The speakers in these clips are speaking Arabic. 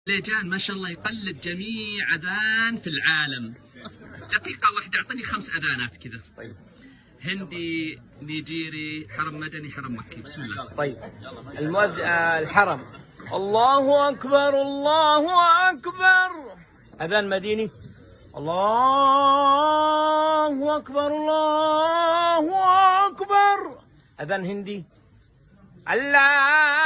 ليجان ما شاء الله يقلد جميع أذان في العالم. دقيقة واحدة أعطني 5 أذانات كذا. طيب. هندي، نيجيري، حرم مدني، حرم مكي. بسم الله. طيب. الحرم. الله أكبر الله أكبر. أذان مديني. الله أكبر الله أكبر. أذان هندي. الله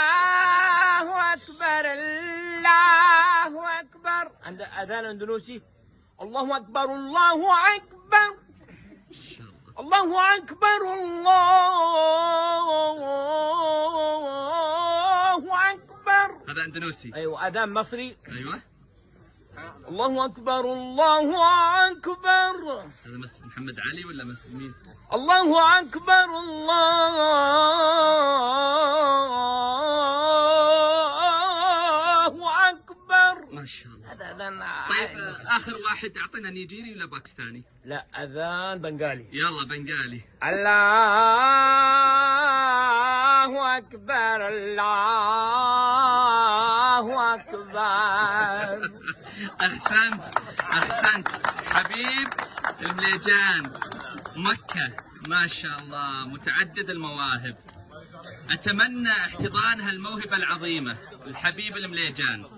أكبر الله أكبر. عند أذان أندونيسي. الله أكبر الله أكبر. الله أكبر الله أكبر. هذا أندونيسي. أيوة. أذان مصري. أيوة. الله أكبر الله أكبر. هذا مسجد محمد علي ولا مسجد مين؟ الله أكبر الله أكبر. ما شاء الله. هذا أذان. طيب آخر واحد أعطينا نيجيري ولا باكستاني؟ لا، أذان بنغالي. يلا بنغالي. الله أكبر الله أكبر. أحسنت أحسنت. حبيب المليجان مكة ما شاء الله متعدد المواهب. أتمنى احتضان هالموهبة العظيمة الحبيب المليجان.